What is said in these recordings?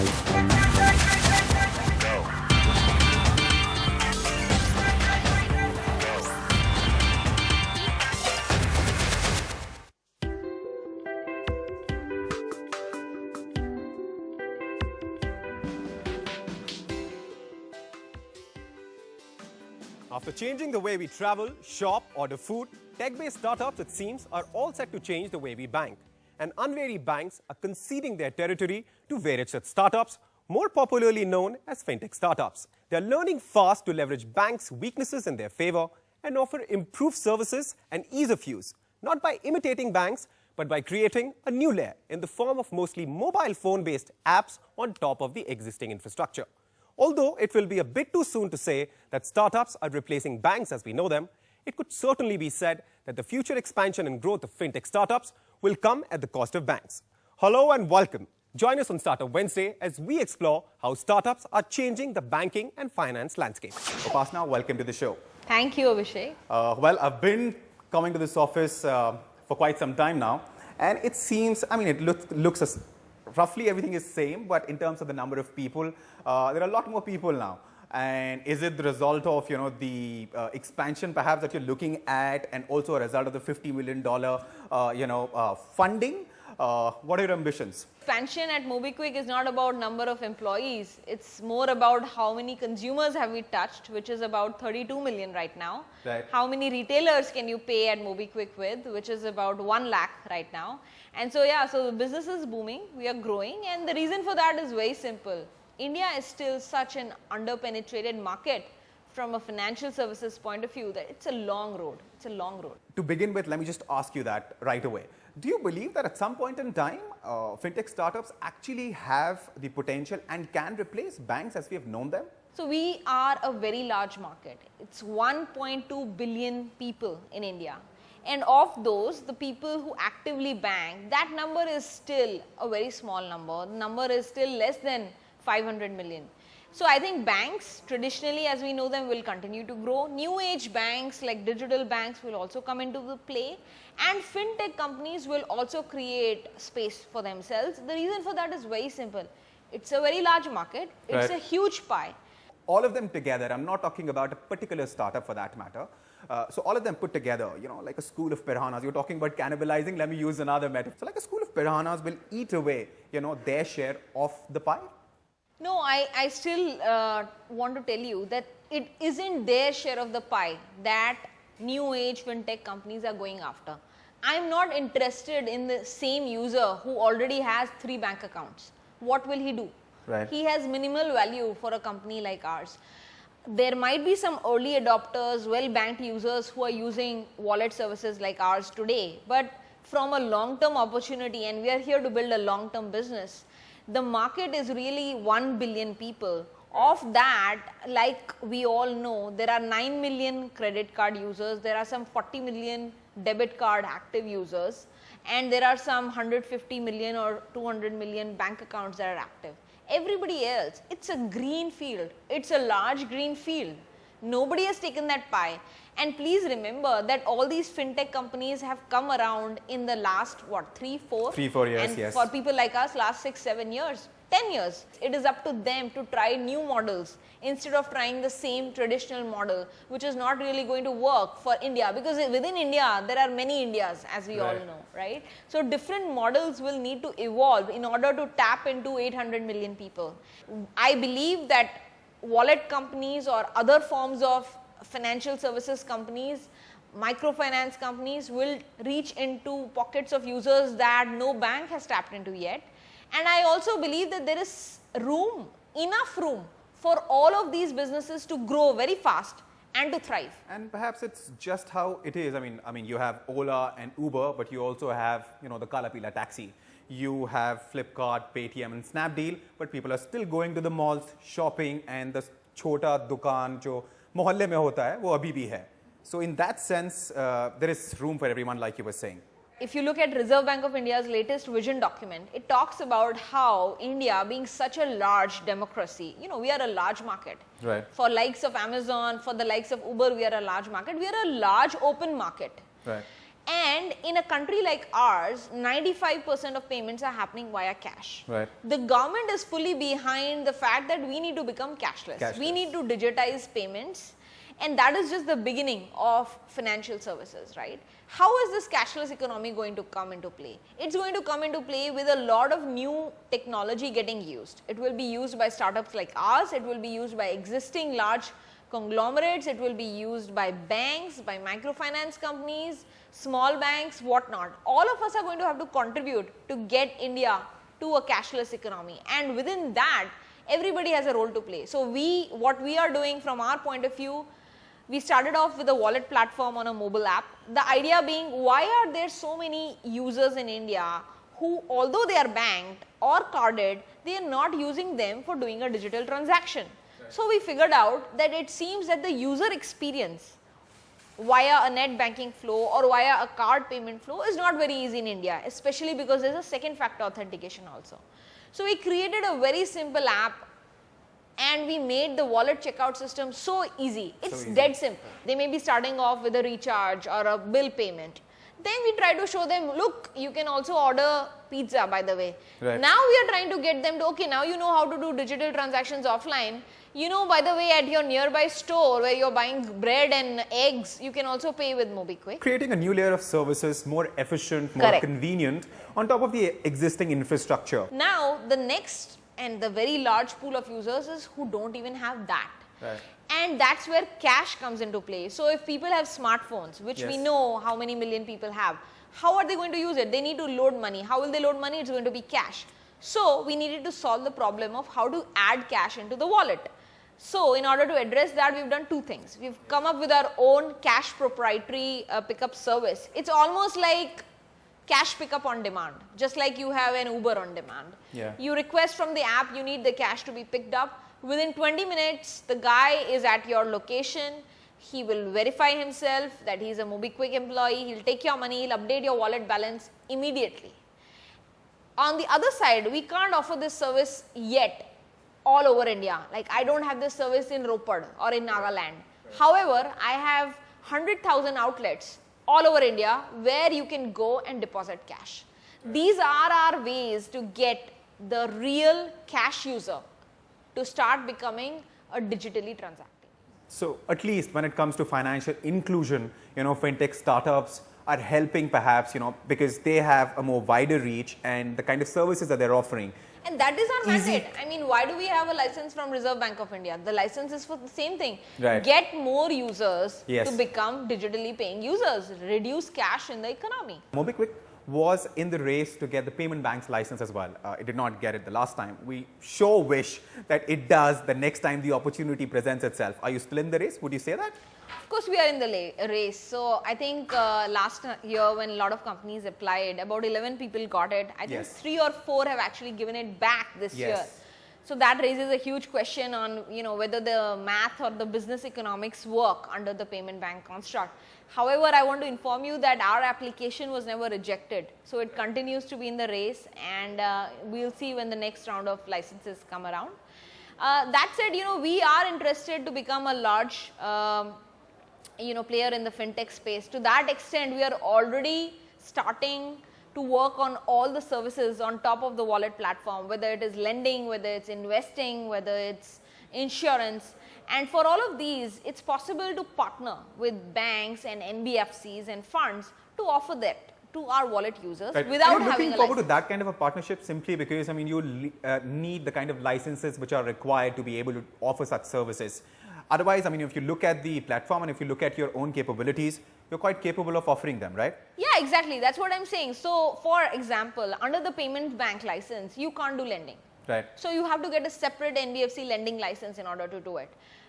After changing the way we travel, shop, order food, tech-based startups, it seems, are all set to change the way we bank. And unwary banks are conceding their territory to various such startups, more popularly known as fintech startups. They are learning fast to leverage banks' weaknesses in their favor and offer improved services and ease of use, not by imitating banks, but by creating a new layer in the form of mostly mobile phone-based apps on top of the existing infrastructure. Although it will be a bit too soon to say that startups are replacing banks as we know them, it could certainly be said that the future expansion and growth of fintech startups will come at the cost of banks. Hello and welcome. Join us on Startup Wednesday as we explore how startups are changing the banking and finance landscape. Upasna, welcome to the show. Thank you, Abhishek. Well, I've been coming to this office for quite some time now, and it seems, it looks as roughly everything is same, but in terms of the number of people, there are a lot more people now. And is it the result of, the expansion perhaps that you're looking at, and also a result of the $50 million, funding? What are your ambitions? Expansion at MobiKwik is not about number of employees. It's more about how many consumers have we touched, which is about 32 million right now. Right. How many retailers can you pay at MobiKwik with, which is about 1 lakh right now. And so, so the business is booming, we are growing, and the reason for that is very simple. India is still such an under-penetrated market from a financial services point of view that it's a long road. It's a long road. To begin with, let me just ask you that right away. Do you believe that at some point in time, fintech startups actually have the potential and can replace banks as we have known them? So we are a very large market. It's 1.2 billion people in India. And of those, the people who actively bank, that number is still a very small number. The number is still less than 500 million. So I think banks, traditionally as we know them, will continue to grow. New age banks like digital banks will also come into the play. And fintech companies will also create space for themselves. The reason for that is very simple. It's a very large market. It's a huge pie. All of them together, I'm not talking about a particular startup for that matter. So all of them put together, like a school of piranhas. You're talking about cannibalizing, let me use another metaphor. So like a school of piranhas will eat away, their share of the pie. No, I still want to tell you that it isn't their share of the pie that new age fintech companies are going after. I'm not interested in the same user who already has 3 bank accounts. What will he do? Right. He has minimal value for a company like ours. There might be some early adopters, well-banked users who are using wallet services like ours today. But from a long-term opportunity, and we are here to build a long-term business, the market is really 1 billion people. Of that, like we all know, there are 9 million credit card users, there are some 40 million debit card active users, and there are some 150 million or 200 million bank accounts that are active. Everybody else, it's a green field. It's a large green field. Nobody has taken that pie. And please remember that all these fintech companies have come around in the last, 3, 4 years, and yes. For people like us, last 6, 7 years, 10 years. It is up to them to try new models instead of trying the same traditional model, which is not really going to work for India, because within India, there are many Indias, as we all know, right? So different models will need to evolve in order to tap into 800 million people. I believe that wallet companies or other forms of financial services companies, microfinance companies will reach into pockets of users that no bank has tapped into yet. And I also believe that there is enough room for all of these businesses to grow very fast and to thrive. And perhaps it's just how it is. I mean, you have Ola and Uber, but you also have, the Kala Pila taxi. You have Flipkart, Paytm and Snapdeal, but people are still going to the malls, shopping, and the chota dukaan jo mohalle mein hota hai, wo abhi bhi hai. So in that sense, there is room for everyone, like you were saying. If you look at Reserve Bank of India's latest vision document, it talks about how India, being such a large democracy, we are a large market. Right. For likes of Amazon, for the likes of Uber, we are a large market. We are a large open market. Right. And in a country like ours, 95% of payments are happening via cash. Right. The government is fully behind the fact that we need to become cashless. We need to digitize payments, and that is just the beginning of financial services, right? How is this cashless economy going to come into play? It's going to come into play with a lot of new technology getting used. It will be used by startups like ours, it will be used by existing large conglomerates, it will be used by banks, by microfinance companies, small banks, whatnot. All of us are going to have to contribute to get India to a cashless economy, and within that, everybody has a role to play. So what we are doing from our point of view, we started off with a wallet platform on a mobile app. The idea being, why are there so many users in India who, although they are banked or carded, they are not using them for doing a digital transaction? So we figured out that it seems that the user experience via a net banking flow or via a card payment flow is not very easy in India, especially because there is a second factor authentication also. So we created a very simple app and we made the wallet checkout system so easy. It's dead simple. They may be starting off with a recharge or a bill payment. Then we try to show them, look, you can also order pizza, by the way. Right. Now we are trying to get them to, okay, now you know how to do digital transactions offline. You know, by the way, at your nearby store where you're buying bread and eggs, you can also pay with MobiKwik. Creating a new layer of services, more efficient, more convenient, on top of the existing infrastructure. Now, the next and the very large pool of users is who don't even have that. Right. And that's where cash comes into play. So if people have smartphones, which we know how many million people have, how are they going to use it? They need to load money. How will they load money? It's going to be cash. So we needed to solve the problem of how to add cash into the wallet. So in order to address that, we've done two things. We've come up with our own cash proprietary pickup service. It's almost like cash pickup on demand, just like you have an Uber on demand. Yeah. You request from the app, you need the cash to be picked up. Within 20 minutes, the guy is at your location. He will verify himself that he's a MobiKwik employee. He'll take your money, he'll update your wallet balance immediately. On the other side, we can't offer this service yet all over India. Like, I don't have this service in Ropar or in Nagaland. However, I have 100,000 outlets all over India where you can go and deposit cash. These are our ways to get the real cash user to start becoming a digitally transacting. So at least when it comes to financial inclusion, fintech startups are helping perhaps, because they have a more wider reach and the kind of services that they're offering. And that is our mandate. I mean, why do we have a license from Reserve Bank of India? The license is for the same thing. Right. Get more users to become digitally paying users, reduce cash in the economy. MobiKwik was in the race to get the payment bank's license as well. It did not get it the last time. We sure wish that it does the next time the opportunity presents itself. Are you still in the race? Would you say that? Of course, we are in the race. So I think last year when a lot of companies applied, about 11 people got it. I think 3 or 4 have actually given it back this year. So that raises a huge question on whether the math or the business economics work under the payment bank construct. However, I want to inform you that our application was never rejected. So it continues to be in the race, and we'll see when the next round of licenses come around. That said, we are interested to become a large player in the fintech space. To that extent, we are already starting to work on all the services on top of the wallet platform, whether it is lending, whether it's investing, whether it's insurance. And for all of these, it's possible to partner with banks and NBFCs and funds to offer that to our wallet users without having a license. Looking forward to that kind of a partnership simply because, you need the kind of licenses which are required to be able to offer such services. Otherwise, if you look at the platform and if you look at your own capabilities, you're quite capable of offering them, right? Yeah, exactly. That's what I'm saying. So, for example, under the payment bank license, you can't do lending. Right. So, you have to get a separate NBFC lending license in order to do it.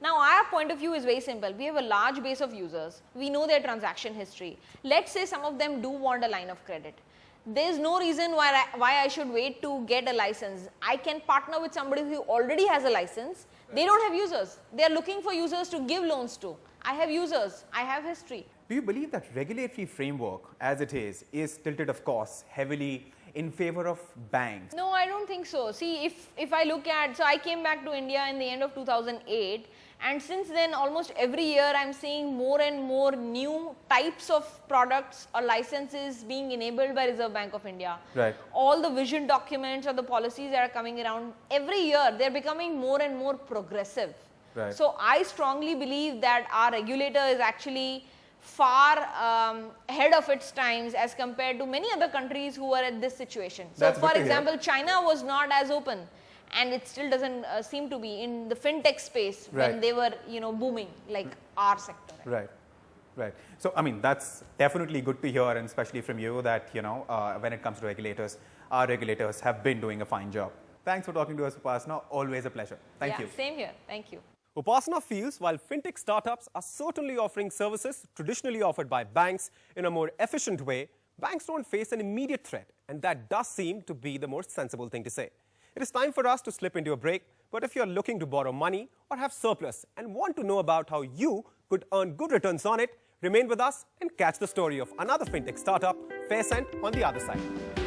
Now, our point of view is very simple. We have a large base of users. We know their transaction history. Let's say some of them do want a line of credit. There's no reason why I should wait to get a license. I can partner with somebody who already has a license. They don't have users. They're looking for users to give loans to. I have users. I have history. Do you believe that regulatory framework as it is tilted, of course, heavily in favor of banks? No, I don't think so. See, if I look at, so I came back to India in the end of 2008, and since then almost every year I'm seeing more and more new types of products or licenses being enabled by Reserve Bank of India. Right. All the vision documents or the policies that are coming around, every year they're becoming more and more progressive. Right. So I strongly believe that our regulator is actually far ahead of its times as compared to many other countries who are at this situation. So That's good for to hear. example, China was not as open, and it still doesn't seem to be in the fintech space when Right. they were booming like our sector. Right. Right. So, I mean, that's definitely good to hear, and especially from you that, when it comes to regulators, our regulators have been doing a fine job. Thanks for talking to us, Upasana. Always a pleasure. Thank you. Same here. Thank you. Upasana feels while fintech startups are certainly offering services traditionally offered by banks in a more efficient way, banks don't face an immediate threat, and that does seem to be the most sensible thing to say. It is time for us to slip into a break, but if you're looking to borrow money or have surplus and want to know about how you could earn good returns on it, remain with us and catch the story of another fintech startup, FairCent, on the other side.